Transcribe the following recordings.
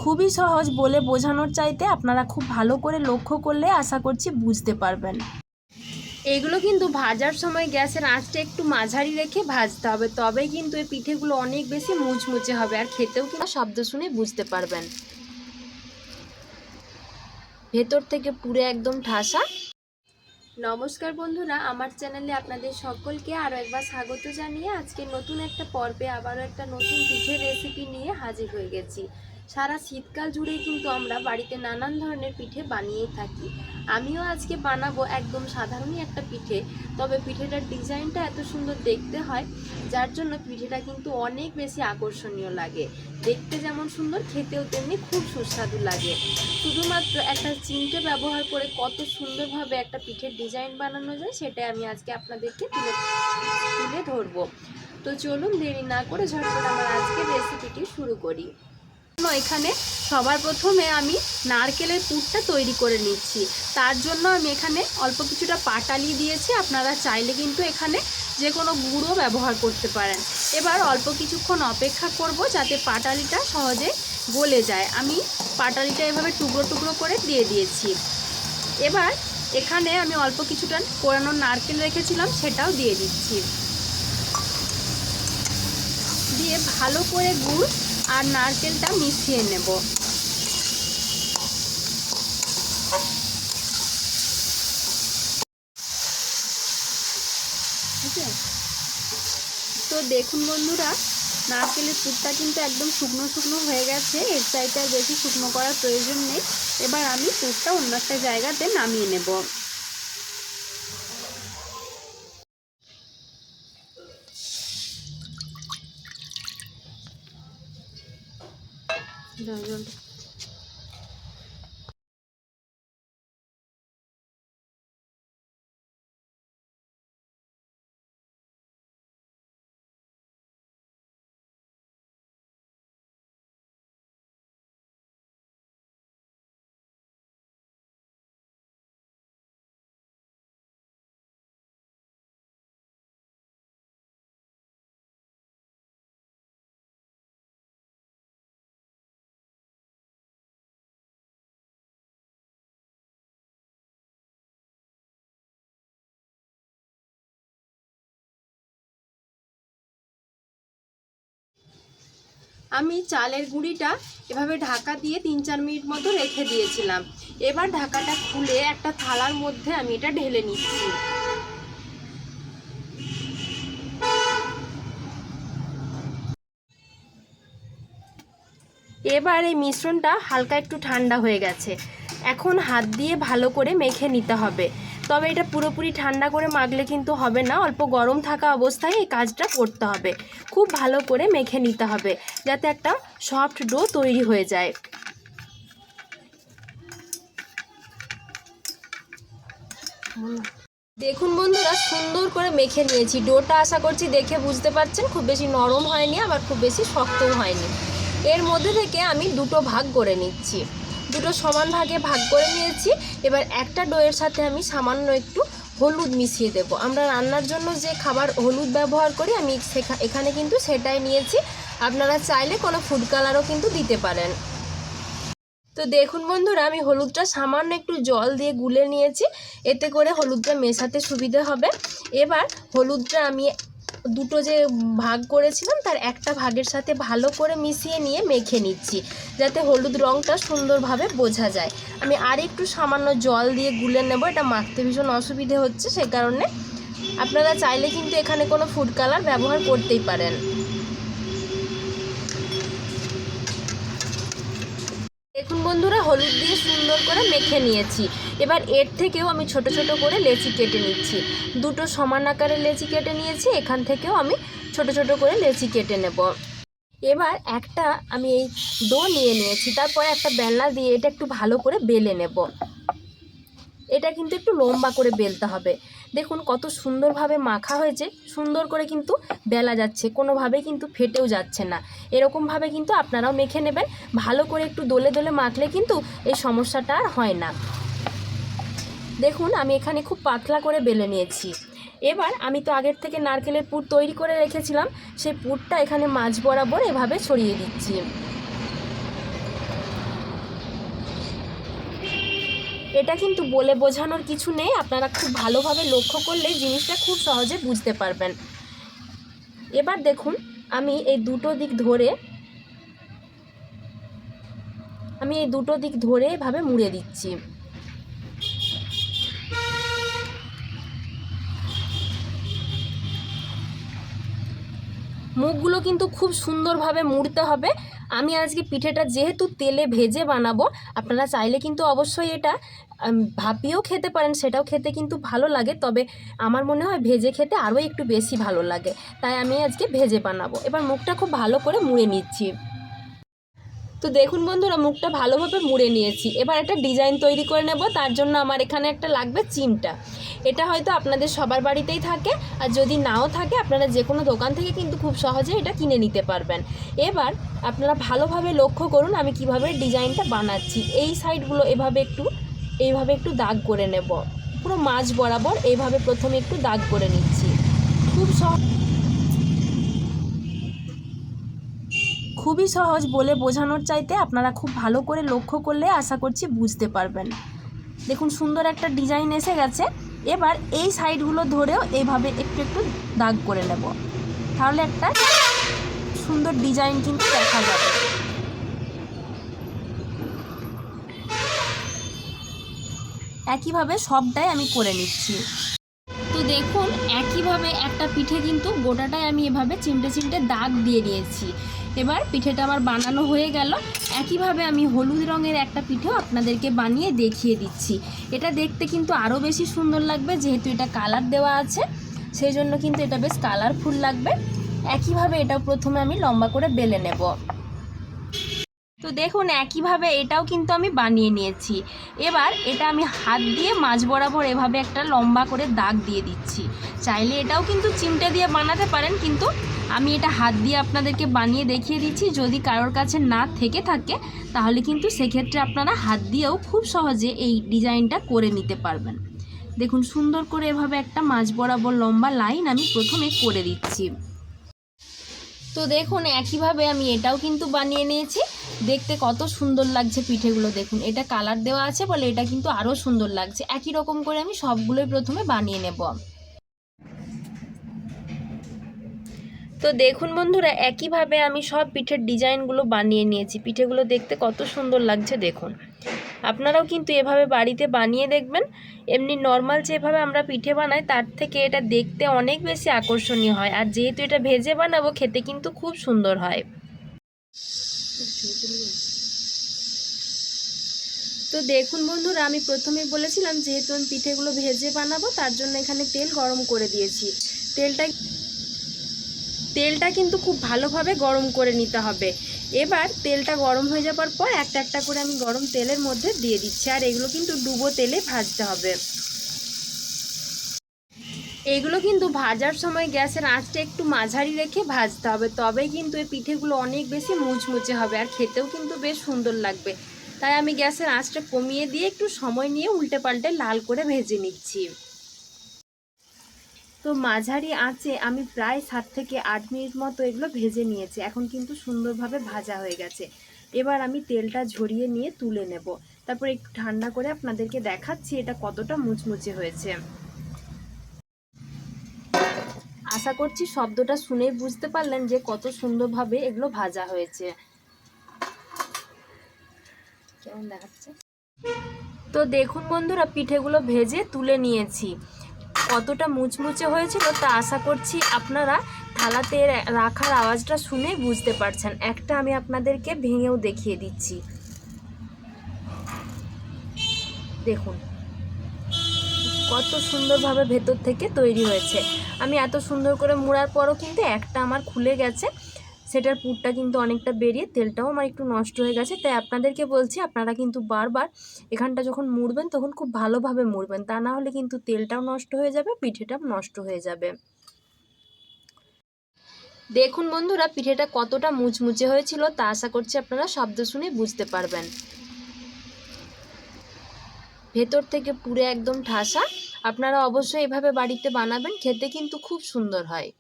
খুবই সহজ, বলে বোঝানোর চাইতে আপনারা খুব ভালো করে লক্ষ্য করলে আশা করছি বুঝতে পারবেন। এগুলো কিন্তু ভাজার সময় গ্যাসের আঁচটা একটু মাঝারি রেখে ভাজতে হবে, তবেই কিন্তু এই পিঠেগুলো অনেক বেশি মুচমুচে হবে আর খেতেও কিন্তু শব্দ শুনে বুঝতে পারবেন। ভেতর থেকে পুরো একদম ঠাসা। নমস্কার বন্ধুরা, আমার চ্যানেলে আপনাদের সকলকে আরও একবার স্বাগত জানিয়ে আজকে নতুন একটা পর্বে আবারও একটা নতুন পিঠের রেসিপি নিয়ে হাজির হয়ে গেছি। সারা শীতকাল জুড়েই কিন্তু আমরা বাড়িতে নানান ধরনের পিঠে বানিয়েই থাকি। আমিও আজকে বানাবো একদম সাধারণই একটা পিঠে, তবে পিঠেটার ডিজাইনটা এত সুন্দর দেখতে হয় যার জন্য পিঠেটা কিন্তু অনেক বেশি আকর্ষণীয় লাগে। দেখতে যেমন সুন্দর, খেতেও তেমনি খুব সুস্বাদু লাগে। শুধুমাত্র একটা চিমটে ব্যবহার করে কত সুন্দরভাবে একটা পিঠের ডিজাইন বানানো যায় সেটা আমি আজকে আপনাদেরকে তুলে ধরবো। তো চলুন দেরি না করে ঝটপট আমার আজকের রেসিপিটি শুরু করি। এখানে সবার প্রথমে আমি নারকেলের পুরটা তৈরি করে নিচ্ছি। তার জন্য আমি এখানে অল্প কিছুটা পাটালি দিয়েছি, আপনারা চাইলে কিন্তু এখানে যে কোনো গুঁড়ো ব্যবহার করতে পারেন। এবার অল্প কিছুক্ষণ অপেক্ষা করব যাতে পাটালিটা সহজে গলে যায়। আমি পাটালিটা এভাবে টুকরো টুকরো করে দিয়ে দিয়েছি। এবার এখানে আমি অল্প কিছুটা কোরানো নারকেল রেখেছিলাম, সেটাও দিয়ে দিচ্ছি। দিয়ে ভালো করে গুড় আর নারকেলটা মিশিয়ে নেব। তো দেখুন বন্ধুরা, নারকেলের পুরটা কিন্তু একদম শুকনো শুকনো হয়ে গেছে, এর চাইতে আর বেশি শুকনো করার প্রয়োজন নেই। এবার আমি পুরটা অন্য একটা জায়গাতে নামিয়ে নেব। আমি চালের গুঁড়িটা এভাবে ঢাকা দিয়ে 3-4 মিনিট মতো রেখে দিয়েছিলাম। এবার ঢাকাটা খুলে একটা থালার মধ্যে আমি এটা ঢেলে নিচ্ছি। এবার এই মিশ্রণটা হালকা একটু ঠান্ডা হয়ে গেছে, এখন হাত দিয়ে ভালো করে মেখে নিতে হবে। তবে এটা পুরোপুরি ঠান্ডা করে মাখলে কিন্তু হবে না, অল্প গরম থাকা অবস্থায় এই কাজটা করতে হবে। খুব ভালো করে মেখে নিতে হবে যাতে একটা সফট ডো তৈরি হয়ে যায়। দেখুন বন্ধুরা, সুন্দর করে মেখে নিয়েছি। ডোটা আশা করছি দেখে বুঝতে পারছেন খুব বেশি নরম হয়নি, আবার খুব বেশি শক্তও হয়নি। এর মধ্যে থেকে আমি দুটো ভাগ করে নিচ্ছি, দুটো সমান ভাগে ভাগ করে নিয়েছি। এবার একটা ডোয়ের সাথে আমি সামান্য একটু হলুদ মিশিয়ে দেব। আমরা রান্নার জন্য যে খাবার হলুদ ব্যবহার করি আমি এখানে কিন্তু সেটাই নিয়েছি। আপনারা চাইলে কোনো ফুড কালারও কিন্তু দিতে পারেন। তো দেখুন বন্ধুরা, আমি হলুদটা সামান্য একটু জল দিয়ে গুলে নিয়েছি, এতে করে হলুদটা মেশাতে সুবিধে হবে। এবার হলুদটা আমি দুটো যে ভাগ করেছিলাম তার একটা ভাগের সাথে ভালো করে মিশিয়ে নিয়ে মেখে নিচ্ছি যাতে হলুদ রঙটা সুন্দরভাবে বোঝা যায়। আমি আর একটু সামান্য জল দিয়ে গুলে নেব, এটা মাখতে ভীষণ অসুবিধে হচ্ছে, সে কারণে আপনারা চাইলে কিন্তু এখানে কোনো ফুড কালার ব্যবহার করতেই পারেন। দেখুন বন্ধুরা, হলুদ দিয়ে সুন্দর করে মেখে নিয়েছি। এবার এর থেকেও আমি ছোট ছোট করে লেচি কেটে নিচ্ছি। দুটো সমান আকারের লেচি কেটে নিয়েছি, এখান থেকেও আমি ছোট ছোট করে লেচি কেটে নেব। এবার একটা আমি এই ডো নিয়ে নিয়েছি, তারপরে একটা বেলনা দিয়ে এটা একটু ভালো করে বেলে নেব। এটা কিন্তু একটু লম্বা করে বেলতে হবে। দেখুন কত সুন্দরভাবে মাখা হয়েছে, সুন্দর করে কিন্তু বেলা যাচ্ছে, কোনোভাবে কিন্তু ফেটেও যাচ্ছে না। এরকমভাবে কিন্তু আপনারাও মেখে নেবেন। ভালো করে একটু দোলে দোলে মাখলে কিন্তু এই সমস্যাটা আর হয় না। দেখুন আমি এখানে খুব পাতলা করে বেলে নিয়েছি। এবার আমি তো আগের থেকে নারকেলের পুর তৈরি করে রেখেছিলাম, সেই পুরটা এখানে মাঝ বরাবর এভাবে ছড়িয়ে দিচ্ছি। এটা কিন্তু বলে বোঝানোর কিছু নেই, আপনারা খুব ভালোভাবে লক্ষ্য করলে জিনিসটা খুব সহজে বুঝতে পারবেন। এবার দেখুন আমি এই দুটো দিক ধরে এভাবে মুড়ে দিচ্ছি। মুখগুলো কিন্তু খুব সুন্দরভাবে মুড়তে হবে। আমি আজকে পিঠেটা যেহেতু তেলে ভেজে বানাবো, আপনারা চাইলে কিন্তু অবশ্যই এটা ভাপিয়েও খেতে পারেন, সেটাও খেতে কিন্তু ভালো লাগে, তবে আমার মনে হয় ভেজে খেতে আরও একটু বেশি ভালো লাগে, তাই আমি আজকে ভেজে বানাবো। এবার মুখটা খুব ভালো করে মুড়ে নিচ্ছি। তো দেখুন বন্ধুরা, মুখটা ভালোভাবে মুড়ে নিয়েছি। এবার একটা ডিজাইন তৈরি করে নেব। তার জন্য আমার এখানে একটা লাগবে চিমটা। এটা হয়তো আপনাদের সবার বাড়িতেই থাকে, আর যদি নাও থাকে আপনারা যে কোনো দোকান থেকে কিন্তু খুব সহজে এটা কিনে নিতে পারবেন। এবার আপনারা ভালোভাবে লক্ষ্য করুন আমি কিভাবে ডিজাইনটা বানাচ্ছি। এই সাইডগুলো এইভাবে একটু দাগ করে নেব, পুরো মাঝ বরাবর এইভাবে প্রথমে একটু দাগ করে নিচ্ছি। খুবই সহজ বলে বোঝানোর চাইতে আপনারা খুব ভালো করে লক্ষ্য করলে আশা করছি বুঝতে পারবেন। দেখুন সুন্দর একটা ডিজাইন এসে গেছে। এবার এই সাইডগুলো ধরেও এইভাবে একটু একটু দাগ করে নেব, তাহলে একটা সুন্দর ডিজাইন কিন্তু দেখা যাবে। একইভাবে সবটাই আমি করে নিচ্ছি। তো দেখুন একইভাবে একটা পিঠে কিন্তু গোটাটাই আমি এভাবে চিমটে দাগ দিয়ে নিয়েছি। এবার পিঠেটা আমার বানানো হয়ে গেল। একইভাবে আমি হলুদ রঙের একটা পিঠেও আপনাদেরকে বানিয়ে দেখিয়ে দিচ্ছি। এটা দেখতে কিন্তু আরও বেশি সুন্দর লাগবে, যেহেতু এটা কালার দেওয়া আছে সেই জন্য কিন্তু এটা বেশ কালারফুল লাগবে। একইভাবে এটাও প্রথমে আমি লম্বা করে বেলে নেব। তো দেখুন একইভাবে এটাও কিন্তু আমি বানিয়ে নিয়েছি। এবার এটা আমি হাত দিয়ে মাঝ বরাবর এভাবে একটা লম্বা করে দাগ দিয়ে দিচ্ছি। চাইলে এটাও কিন্তু চিমটে দিয়ে বানাতে পারেন, কিন্তু আমি এটা হাত দিয়ে আপনাদেরকে বানিয়ে দেখিয়ে দিচ্ছি। যদি কারোর কাছে না থেকে থাকে তাহলে কিন্তু সেক্ষেত্রে আপনারা হাত দিয়েও খুব সহজে এই ডিজাইনটা করে নিতে পারবেন। দেখুন সুন্দর করে এভাবে একটা মাঝ বরাবর লম্বা লাইন আমি প্রথমে করে দিচ্ছি। তো দেখুন একইভাবে আমি এটাও কিন্তু বানিয়ে নিয়েছি। দেখতে কত সুন্দর লাগছে পিঠেগুলো, দেখুন এটা কালার দেওয়া আছে বলে এটা কিন্তু আরও সুন্দর লাগছে। একই রকম করে আমি সবগুলোই প্রথমে বানিয়ে নেব। তো দেখুন বন্ধুরা একইভাবে আমি সব পিঠের ডিজাইনগুলো বানিয়ে নিয়েছি। পিঠেগুলো দেখতে কত সুন্দর লাগছে দেখুন। আপনারাও কিন্তু এভাবে বাড়িতে বানিয়ে দেখবেন। এমনি নর্মাল যেভাবে আমরা পিঠে বানাই তার থেকে এটা দেখতে অনেক বেশি আকর্ষণীয় হয়, আর যেহেতু এটা ভেজে বানাবো খেতে কিন্তু খুব সুন্দর হয়। তো দেখুন বন্ধুরা আমি প্রথমেই বলেছিলাম যেহেতু আমি পিঠেগুলো ভেজে বানাবো তার জন্য এখানে তেল গরম করে দিয়েছি। তেলটা কিন্তু খুব ভালোভাবে গরম করে নিতে হবে। এবার তেলটা গরম হয়ে যাবার পর একটা একটা করে আমি গরম তেলের মধ্যে দিয়ে দিচ্ছি, আর এগুলো কিন্তু ডুবো তেলে ভাজতে হবে। এগুলো কিন্তু ভাজার সময় গ্যাসের আঁচটা একটু মাঝারি রেখে ভাজতে হবে, তবেই কিন্তু এই পিঠেগুলো অনেক বেশি মুচমুচে হবে আর খেতেও কিন্তু বেশ সুন্দর লাগবে। তাই আমি গ্যাসের আঁচটা কমিয়ে দিয়ে একটু সময় নিয়ে উল্টে পাল্টে লাল করে ভেজে নিচ্ছি। তো মাঝারি আঁচে আমি প্রায় 7 থেকে 8 মিনিট মতো এগুলো ভেজে নিয়েছি। এখন কিন্তু সুন্দরভাবে ভাজা হয়ে গেছে। এবার আমি তেলটা ঝরিয়ে নিয়ে তুলে নেব, তারপর একটু ঠান্ডা করে আপনাদেরকে দেখাচ্ছি এটা কতটা মুচমুচে হয়েছে। আশা করছি শব্দটা শুনেই বুঝতে পারলেন যে কত সুন্দরভাবে এগুলো ভাজা হয়েছে। কেমন দেখাচ্ছে? তো দেখুন বন্ধুরা পিঠেগুলো ভেজে তুলে নিয়েছি। কতটা মুচমুচে হয়েছিল তা আশা করছি আপনারা থালাতে রাখার আওয়াজটা শুনে বুঝতে পারছেন। একটা আমি আপনাদেরকে ভেঙেও দেখিয়ে দিচ্ছি। দেখুন কত সুন্দরভাবে ভেতর থেকে তৈরি হয়েছে। আমি এত সুন্দর করে মুড়ার পরও কিন্তু একটা আমার খুলে গেছে, সেটার পুরটা কিন্তু অনেকটা বেরিয়ে তেলটাও আমার একটু নষ্ট হয়ে গেছে। তাই আপনাদেরকে বলছি আপনারা কিন্তু বারবার এখানটা যখন মুড়বেন তখন খুব ভালোভাবে মুড়বেন, তা না হলে কিন্তু তেলটাও নষ্ট হয়ে যাবে, পিঠেটাও নষ্ট হয়ে যাবে। দেখুন বন্ধুরা পিঠেটা কতটা মুচমুচে হয়েছিল তা আশা করছি আপনারা শব্দ শুনে বুঝতে পারবেন। ভেতর থেকে পুরো একদম ঠাসা। আপনারা অবশ্যই এভাবে বাড়িতে বানাবেন, খেতে কিন্তু খুব সুন্দর হয়।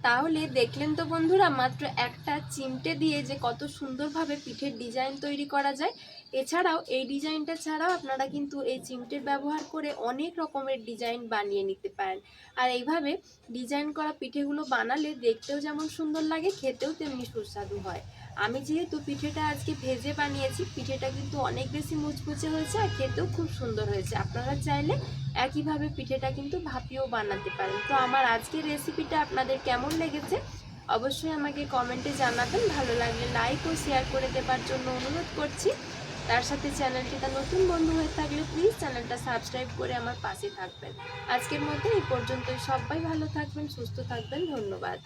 তাহলে দেখলেন তো বন্ধুরা, মাত্র একটা চিমটে দিয়ে যে কত সুন্দরভাবে পিঠের ডিজাইন তৈরি করা যায়। এছাড়াও এই ডিজাইনটা ছাড়াও আপনারা কিন্তু এই চিমটের ব্যবহার করে অনেক রকমের ডিজাইন বানিয়ে নিতে পারেন। আর এইভাবে ডিজাইন করা পিঠেগুলো বানালে দেখতেও যেমন সুন্দর লাগে, খেতেও তেমনি সুস্বাদু হয়। আমি যেহেতু পিঠেটা আজকে ভেজে বানিয়েছি, পিঠেটা কিন্তু অনেক বেশি মুচমুচে হয়েছে আর খেতেও খুব সুন্দর হয়েছে। আপনারা চাইলে একইভাবে পিঠেটা কিন্তু ভাপিয়েও বানাতে পারেন। তো আমার আজকের রেসিপিটা আপনাদের কেমন লেগেছে অবশ্যই আমাকে কমেন্টে জানাবেন। ভালো লাগলে লাইক ও শেয়ার করে দেবার জন্য অনুরোধ করছি। তার সাথে চ্যানেলটিতে নতুন বন্ধু হয়ে থাকলে প্লিজ চ্যানেলটা সাবস্ক্রাইব করে আমার পাশে থাকবেন। আজকের মধ্যে এই পর্যন্তই। সবাই ভালো থাকবেন, সুস্থ থাকবেন। ধন্যবাদ।